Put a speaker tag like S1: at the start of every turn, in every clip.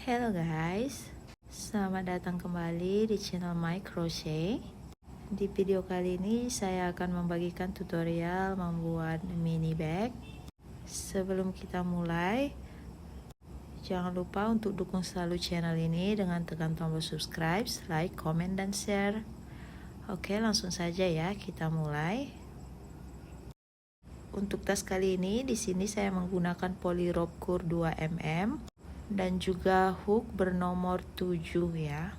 S1: Hello guys, selamat datang kembali di channel My Crochet. Di video kali ini saya akan membagikan tutorial membuat mini bag. Sebelum kita mulai, jangan lupa untuk dukung selalu channel ini dengan tekan tombol subscribe, like, comment, dan share. Oke, langsung saja ya kita mulai. Untuk tas kali ini di sini saya menggunakan poly rope kur 2 mm dan juga hook bernomor 7 ya.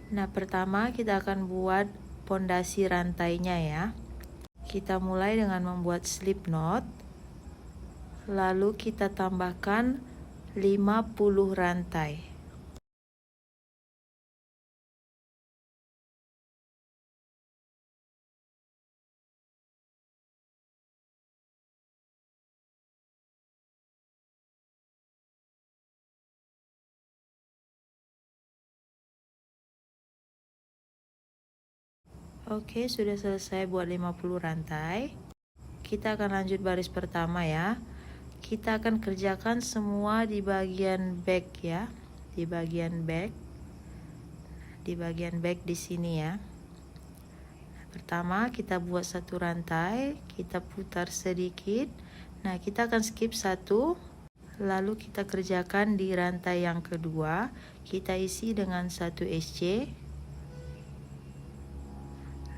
S1: Nah, pertama kita akan buat pondasi rantainya ya. Kita mulai dengan membuat slip knot. Lalu kita tambahkan 50 rantai. Oke, sudah selesai buat 50 rantai. Kita akan lanjut baris pertama ya. Kita akan kerjakan semua di bagian back ya. Di bagian back. Di bagian back di sini ya. Pertama kita buat satu rantai, kita putar sedikit. Nah, kita akan skip satu. Lalu kita kerjakan di rantai yang kedua. Kita isi dengan satu SC.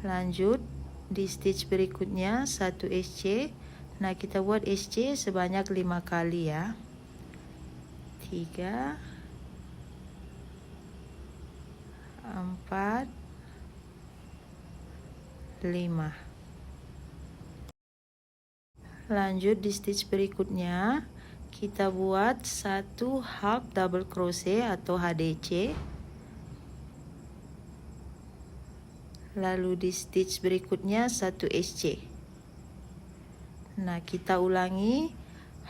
S1: Lanjut di stitch berikutnya 1 SC. Nah, kita buat SC sebanyak 5 kali ya. 3 4 5. Lanjut di stitch berikutnya kita buat 1 half double crochet atau HDC. Lalu di stitch berikutnya 1 SC. Nah, kita ulangi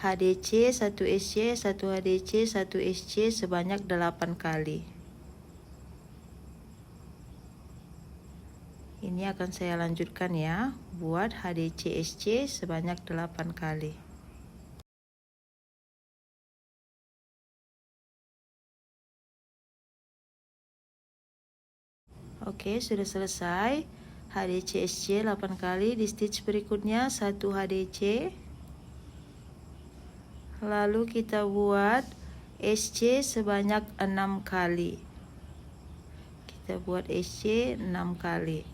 S1: HDC 1 SC 1 HDC 1 SC sebanyak 8 kali. Ini akan saya lanjutkan ya, buat HDC SC sebanyak 8 kali. Oke, sudah selesai. HDC SC 8 kali. Di stitch berikutnya 1 HDC. Lalu kita buat SC sebanyak 6 kali. Kita buat SC 6 kali.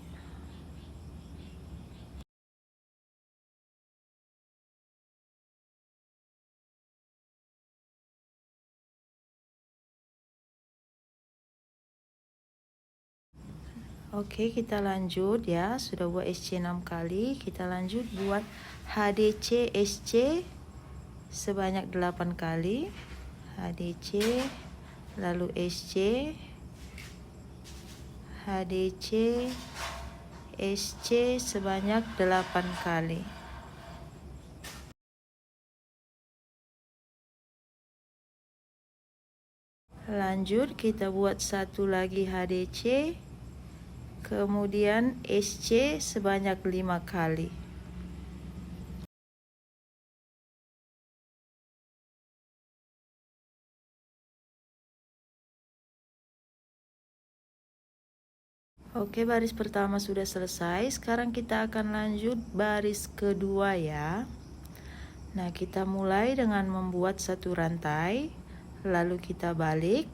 S1: Oke, kita lanjut ya. Sudah buat SC 6 kali. Kita lanjut buat HDC SC sebanyak 8 kali. HDC, lalu SC, HDC, SC sebanyak 8 kali. Lanjut kita buat satu lagi HDC. Kemudian SC sebanyak 5 kali. Oke, baris pertama sudah selesai. Sekarang kita akan lanjut baris kedua ya. Nah, kita mulai dengan membuat satu rantai. Lalu kita balik.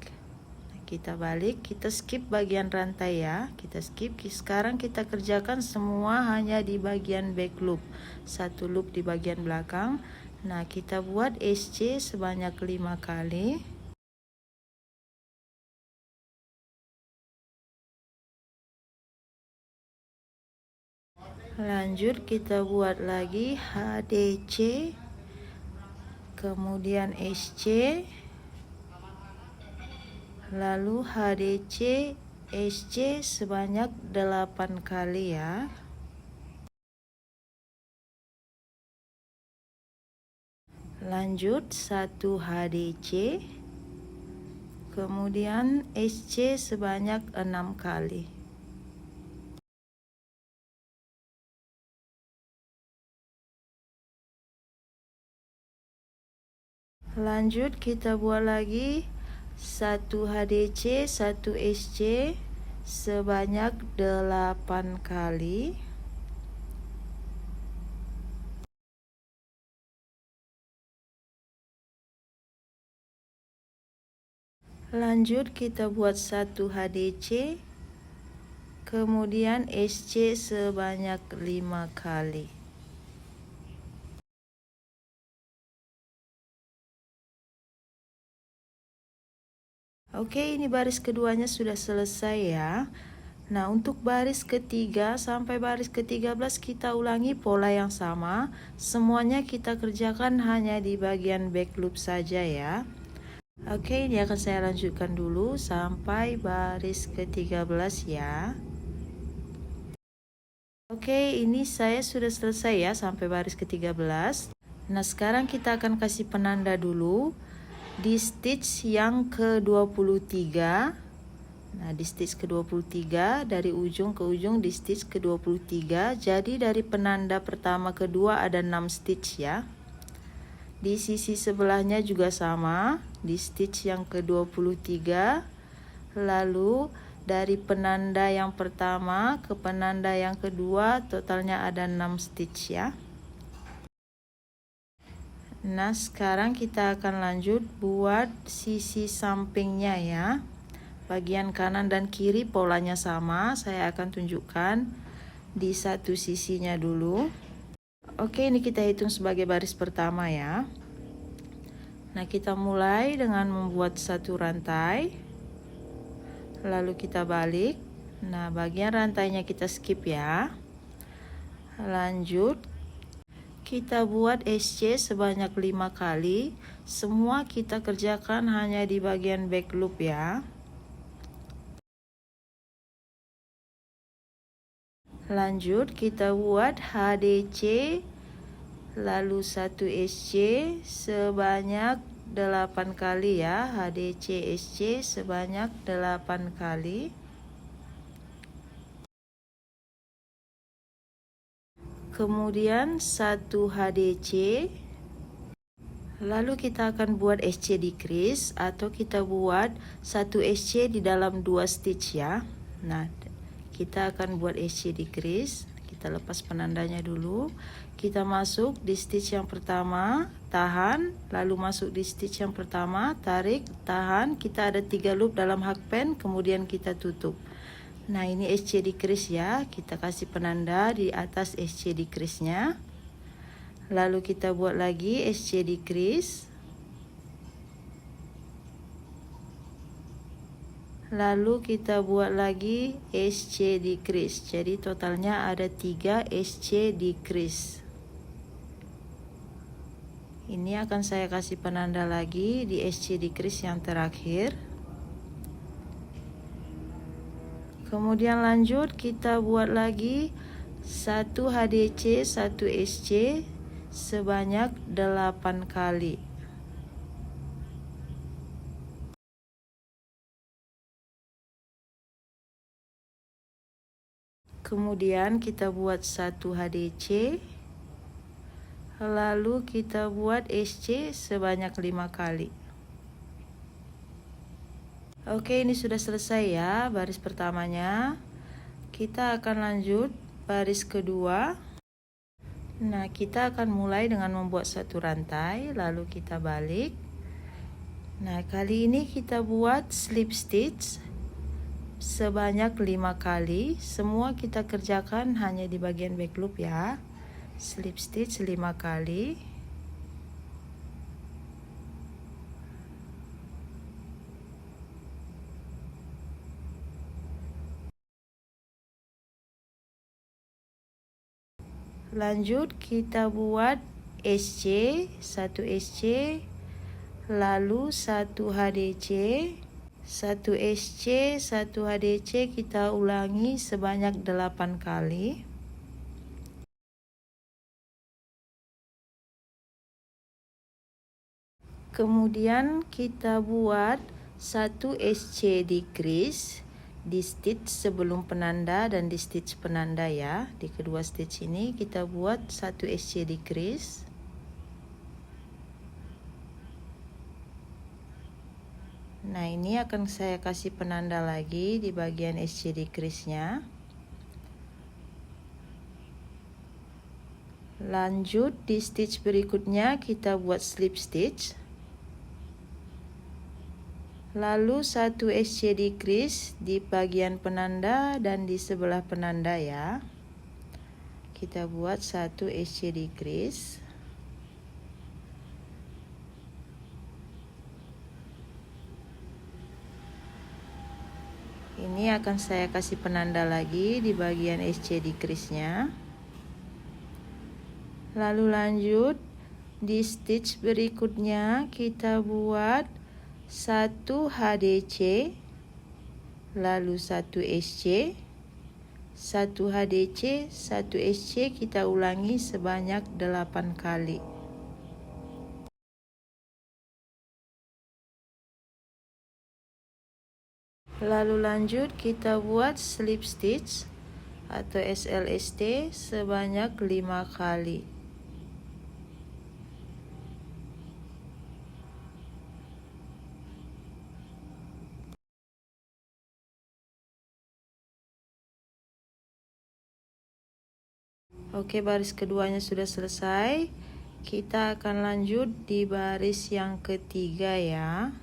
S1: Kita skip bagian rantai ya. Kita skip. Sekarang kita kerjakan semua hanya di bagian back loop. Satu loop di bagian belakang. Nah, kita buat SC sebanyak 5 kali. Lanjut kita buat lagi HDC. Kemudian SC. Lalu HDC SC sebanyak 8 kali ya. Lanjut 1 HDC. Kemudian SC sebanyak 6 kali. Lanjut kita buat lagi 1 HDC 1 SC sebanyak 8 kali. Lanjut kita buat 1 HDC, kemudian SC sebanyak 5 kali. Oke, ini baris keduanya sudah selesai ya. Nah, untuk baris ketiga sampai baris ke-13 kita ulangi pola yang sama. Semuanya kita kerjakan hanya di bagian back loop saja ya. Oke, ini akan saya lanjutkan dulu sampai baris ke-13 ya. Oke, ini saya sudah selesai ya sampai baris ke-13. Nah, sekarang kita akan kasih penanda dulu di stitch yang ke-23. Nah, di stitch ke-23 dari ujung ke ujung di stitch ke-23. Jadi dari penanda pertama kedua ada 6 stitch ya. Di sisi sebelahnya juga sama, di stitch yang ke-23. Lalu dari penanda yang pertama ke penanda yang kedua totalnya ada 6 stitch ya. Nah, sekarang kita akan lanjut buat sisi sampingnya ya. Bagian kanan dan kiri polanya sama. Saya akan tunjukkan di satu sisinya dulu. Oke, ini kita hitung sebagai baris pertama ya. Nah, kita mulai dengan membuat satu rantai. Lalu kita balik. Nah, bagian rantainya kita skip ya. Lanjut. Kita buat SC sebanyak 5 kali. Semua kita kerjakan hanya di bagian back loop ya. Lanjut kita buat HDC lalu 1 SC sebanyak 8 kali ya. HDC SC sebanyak 8 kali. Kemudian 1 HDC, lalu kita akan buat SC decrease atau kita buat 1 SC di dalam 2 stitch ya. Nah, kita akan buat SC decrease. Kita lepas penandanya dulu. Kita masuk di stitch yang pertama, tahan, lalu masuk di stitch yang pertama, tarik, tahan. Kita ada 3 loop dalam hakpen, kemudian kita tutup. Nah, ini SC decrease ya. Kita kasih penanda di atas SC decrease-nya. Lalu kita buat lagi SC decrease. Lalu kita buat lagi SC decrease. Jadi totalnya ada 3 SC decrease. Ini akan saya kasih penanda lagi di SC decrease yang terakhir. Kemudian lanjut kita buat lagi 1 HDC 1 SC sebanyak 8 kali. Kemudian kita buat 1 HDC, lalu kita buat SC sebanyak 5 kali. Oke, ini sudah selesai ya baris pertamanya. Kita akan lanjut baris kedua. Nah, kita akan mulai dengan membuat satu rantai, lalu kita balik. Nah, kali ini kita buat slip stitch sebanyak 5 kali. Semua kita kerjakan hanya di bagian back loop ya. Slip stitch 5 kali. Lanjut kita buat SC, 1 SC, lalu 1 HDC, 1 SC, 1 HDC kita ulangi sebanyak 8 kali. Kemudian kita buat 1 SC decrease di stitch sebelum penanda dan di stitch penanda ya. Di kedua stitch ini kita buat 1 SC decrease. Nah, ini akan saya kasih penanda lagi di bagian SC decrease-nya. Lanjut di stitch berikutnya kita buat slip stitch. Lalu satu SC decrease di bagian penanda dan di sebelah penanda ya. Kita buat satu SC decrease. Ini akan saya kasih penanda lagi di bagian SC decrease-nya. Lalu lanjut di stitch berikutnya kita buat satu HDC, lalu satu SC, satu HDC, satu SC, kita ulangi sebanyak 8 kali. Lalu lanjut kita buat slip stitch atau SLST sebanyak 5 kali. Oke, baris keduanya sudah selesai. Kita akan lanjut di baris yang ketiga ya.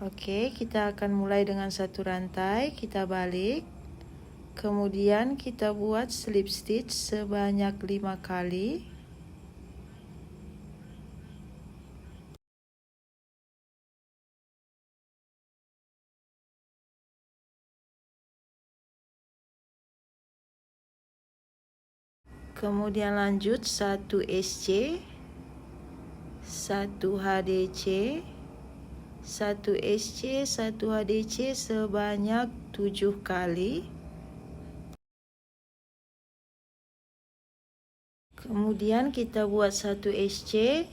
S1: Oke, kita akan mulai dengan satu rantai, kita balik. Kemudian kita buat slip stitch sebanyak 5 kali. Kemudian lanjut satu SC, satu HDC, satu SC, satu HDC sebanyak 7 kali. Kemudian kita buat satu SC,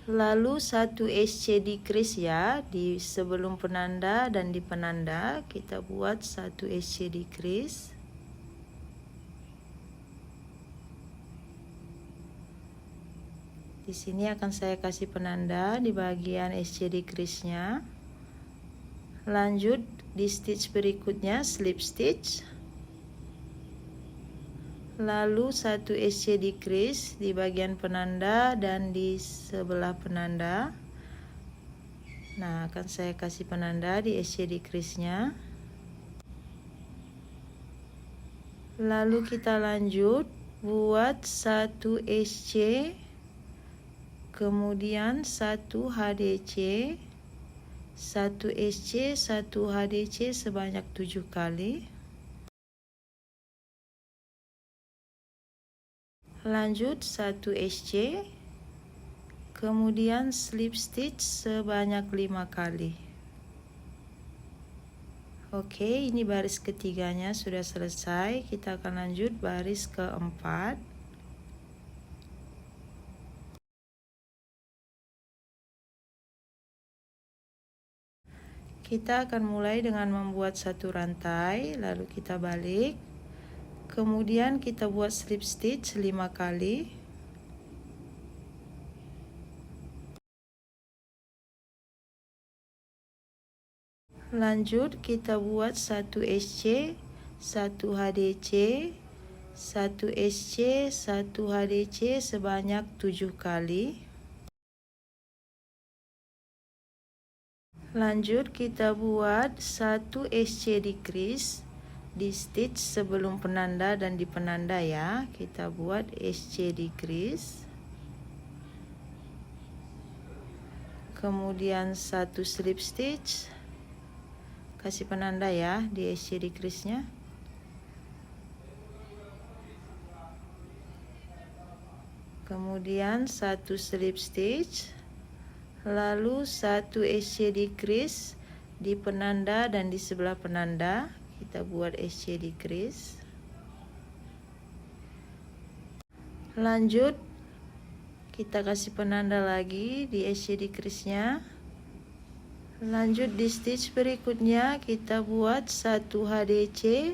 S1: lalu satu SC decrease ya, di sebelum penanda dan di penanda kita buat satu SC decrease. Di sini akan saya kasih penanda di bagian SC decrease-nya. Lanjut di stitch berikutnya slip stitch. Lalu satu SC decrease di bagian penanda dan di sebelah penanda. Nah, akan saya kasih penanda di SC decrease-nya. Lalu kita lanjut buat satu SC, kemudian satu HDC, satu SC, satu HDC sebanyak 7 kali. Lanjut satu SC, kemudian slip stitch sebanyak 5 kali. Oke, ini baris ketiganya sudah selesai. Kita akan lanjut baris keempat. Kita akan mulai dengan membuat satu rantai, lalu kita balik. Kemudian kita buat slip stitch 5 kali. Lanjut kita buat satu SC, satu HDC, satu SC, satu HDC sebanyak 7 kali. Lanjut kita buat satu SC decrease di stitch sebelum penanda dan di penanda ya. Kita buat SC decrease. Kemudian satu slip stitch. Kasih penanda ya di SC decrease-nya. Kemudian satu slip stitch. Lalu satu SC decrease di penanda dan di sebelah penanda. Kita buat SC decrease. Lanjut kita kasih penanda lagi di SC decrease-nya. Lanjut di stitch berikutnya kita buat satu HDC,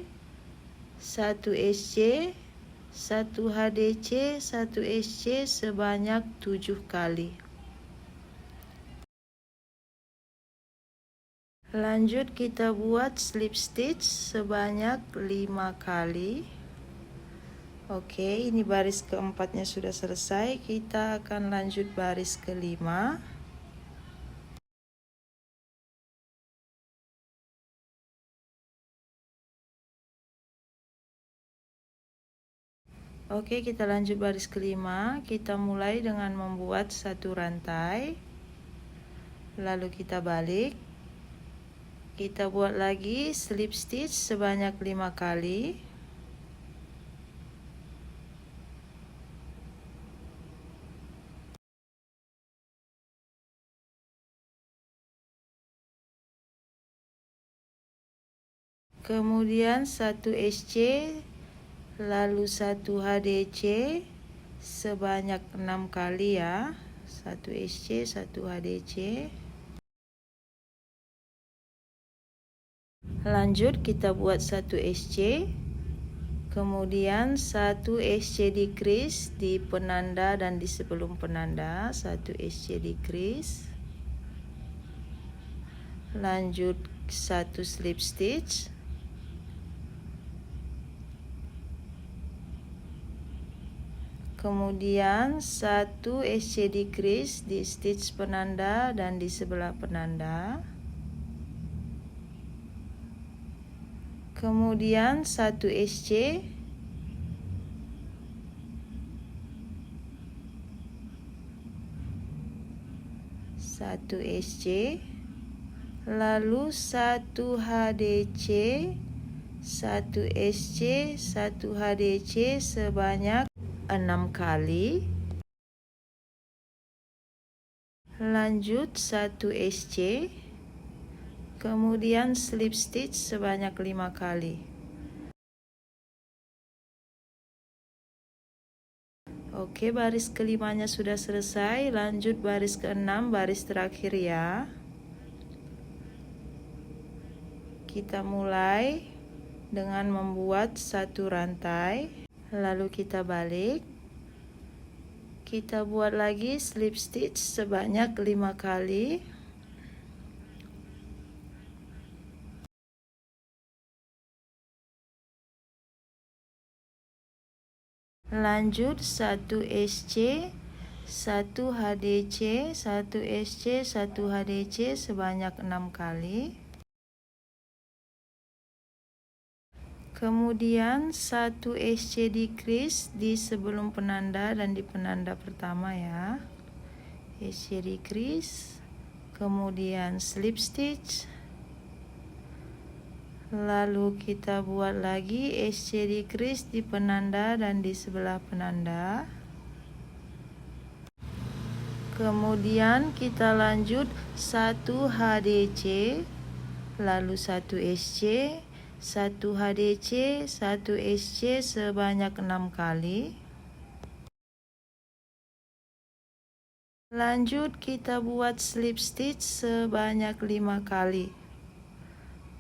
S1: satu SC, satu HDC, satu SC sebanyak 7 kali. Lanjut kita buat slip stitch sebanyak 5 kali. Oke, ini baris keempatnya sudah selesai. Kita akan lanjut baris kelima. Oke, kita lanjut baris kelima. Kita mulai dengan membuat satu rantai. Lalu kita balik. Kita buat lagi slip stitch sebanyak 5 kali. Kemudian 1 SC, lalu 1 HDC sebanyak 6 kali ya. 1 SC, 1 HDC. Lanjut kita buat 1 SC. Kemudian 1 SC decrease di penanda dan di sebelum penanda. 1 SC decrease. Lanjut 1 slip stitch. Kemudian 1 SC decrease di stitch penanda dan di sebelah penanda. Kemudian 1 SC. Satu SC. Lalu 1 HDC, 1 SC, 1 HDC sebanyak 6 kali. Lanjut 1 SC. Kemudian slip stitch sebanyak 5 kali. Oke, baris kelimanya sudah selesai. Lanjut baris keenam, baris terakhir ya. Kita mulai dengan membuat satu rantai, lalu kita balik. Kita buat lagi slip stitch sebanyak 5 kali. Lanjut 1 SC, 1 HDC, 1 SC, 1 HDC sebanyak 6 kali. Kemudian 1 SC decrease di sebelum penanda dan di penanda pertama ya. SC decrease, kemudian slip stitch. Lalu kita buat lagi SC decrease di penanda dan di sebelah penanda. Kemudian kita lanjut 1 HDC, lalu 1 SC, 1 HDC, 1 SC sebanyak 6 kali. Lanjut kita buat slip stitch sebanyak 5 kali.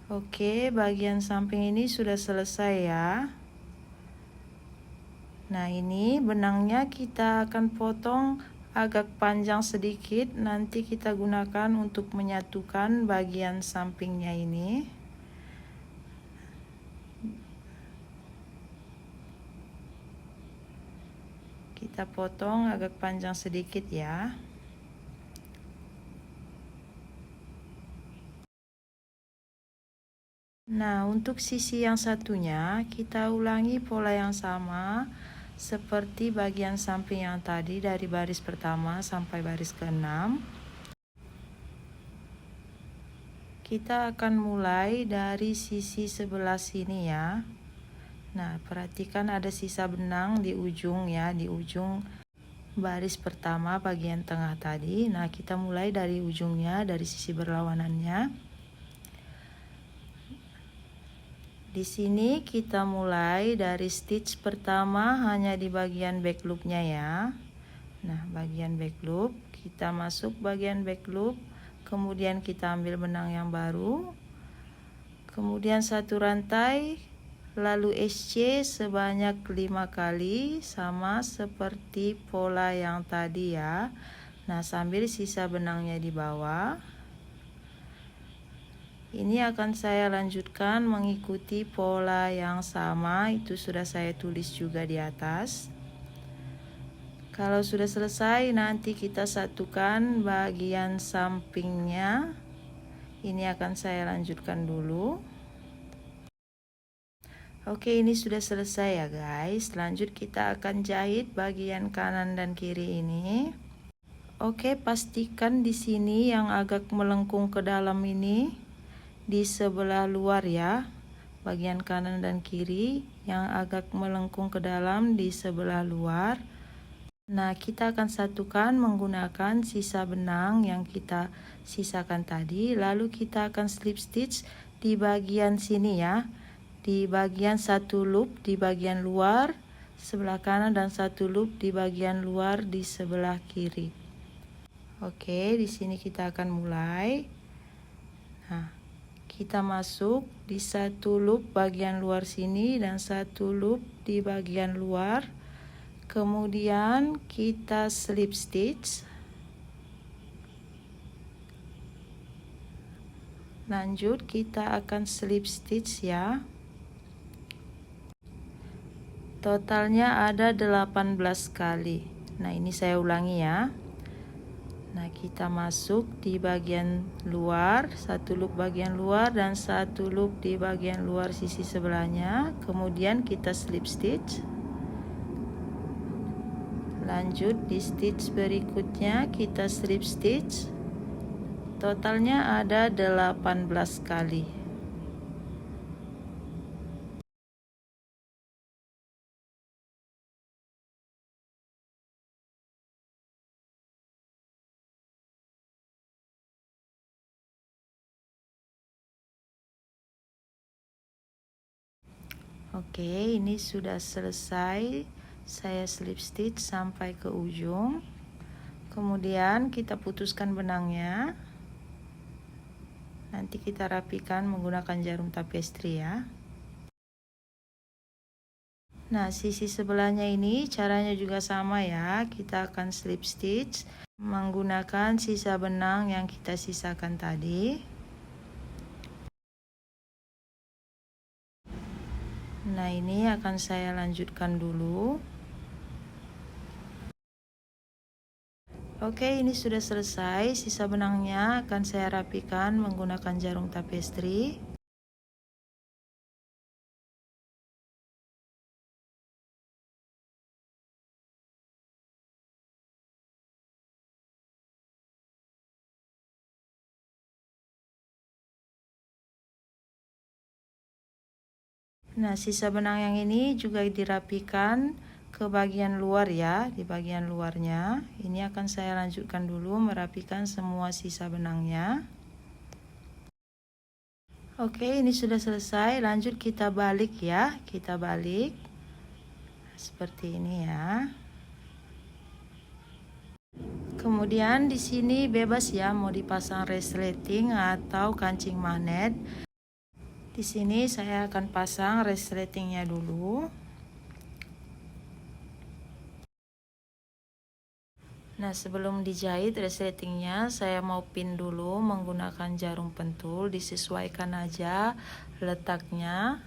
S1: Oke, bagian samping ini sudah selesai ya. Nah, ini benangnya kita akan potong agak panjang sedikit. Nanti kita gunakan untuk menyatukan bagian sampingnya ini. Kita potong agak panjang sedikit ya. Nah, untuk sisi yang satunya kita ulangi pola yang sama seperti bagian samping yang tadi dari baris pertama sampai baris ke-6. Kita akan mulai dari sisi sebelah sini ya. Nah, perhatikan ada sisa benang di ujung ya, di ujung baris pertama bagian tengah tadi. Nah, kita mulai dari ujungnya, dari sisi berlawanannya. Di sini kita mulai dari stitch pertama hanya di bagian back loopnya ya. Nah, bagian back loop, kita masuk bagian back loop, kemudian kita ambil benang yang baru, kemudian satu rantai, lalu SC sebanyak 5 kali, sama seperti pola yang tadi ya. Nah, sambil sisa benangnya di bawah. Ini akan saya lanjutkan mengikuti pola yang sama, itu sudah saya tulis juga di atas. Kalau sudah selesai, nanti kita satukan bagian sampingnya. Ini akan saya lanjutkan dulu. Oke, ini sudah selesai ya guys. Lanjut kita akan jahit bagian kanan dan kiri ini. Oke, pastikan di sini yang agak melengkung ke dalam ini di sebelah luar ya. Bagian kanan dan kiri yang agak melengkung ke dalam di sebelah luar. Nah, kita akan satukan menggunakan sisa benang yang kita sisakan tadi. Lalu kita akan slip stitch di bagian sini ya. Di bagian satu loop di bagian luar sebelah kanan dan satu loop di bagian luar di sebelah kiri. Oke, di sini kita akan mulai. Nah, kita masuk di satu loop bagian luar sini dan satu loop di bagian luar. Kemudian kita slip stitch. Lanjut kita akan slip stitch ya. Totalnya ada 18 kali. Nah, ini saya ulangi ya. Nah, kita masuk di bagian luar, satu loop bagian luar dan satu loop di bagian luar sisi sebelahnya. Kemudian kita slip stitch. Lanjut di stitch berikutnya kita slip stitch. Totalnya ada 18 kali. Oke, ini sudah selesai. Saya slip stitch sampai ke ujung. Kemudian kita putuskan benangnya. Nanti kita rapikan menggunakan jarum tapestri ya. Nah, sisi sebelahnya ini caranya juga sama ya. Kita akan slip stitch menggunakan sisa benang yang kita sisakan tadi. Nah, ini akan saya lanjutkan dulu. Oke, ini sudah selesai. Sisa benangnya akan saya rapikan menggunakan jarum tapestri. Nah, sisa benang yang ini juga dirapikan ke bagian luar ya, di bagian luarnya. Ini akan saya lanjutkan dulu merapikan semua sisa benangnya. Oke, ini sudah selesai. Lanjut kita balik ya, kita balik. Seperti ini ya. Kemudian di sini bebas ya, mau dipasang resleting atau kancing magnet. Di sini saya akan pasang resletingnya dulu. Nah, sebelum dijahit resletingnya, saya mau pin dulu menggunakan jarum pentul. Disesuaikan aja letaknya.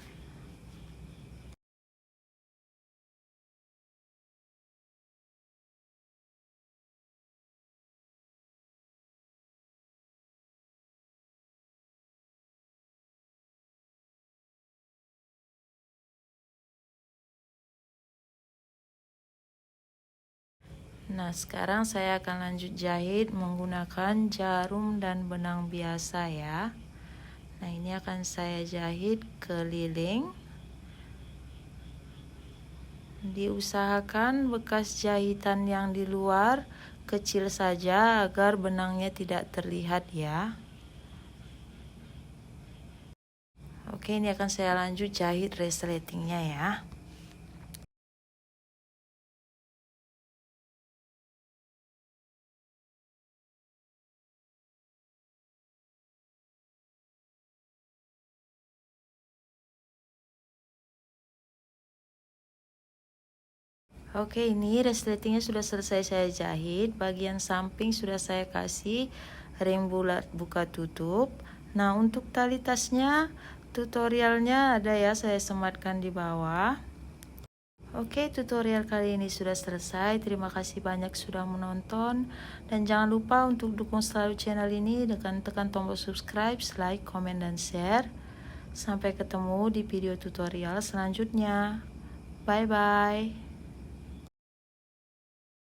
S1: Nah, sekarang saya akan lanjut jahit menggunakan jarum dan benang biasa ya. Nah, ini akan saya jahit keliling. Diusahakan bekas jahitan yang di luar kecil saja agar benangnya tidak terlihat ya. Oke, ini akan saya lanjut jahit resletingnya ya. Oke, ini resletingnya sudah selesai saya jahit. Bagian samping sudah saya kasih ring bulat buka tutup. Nah, untuk tali tasnya tutorialnya ada ya, saya sematkan di bawah. Oke, tutorial kali ini sudah selesai. Terima kasih banyak sudah menonton. Dan jangan lupa untuk dukung selalu channel ini dengan tekan tombol subscribe, like, komen, dan share. Sampai ketemu di video tutorial selanjutnya. Bye-bye.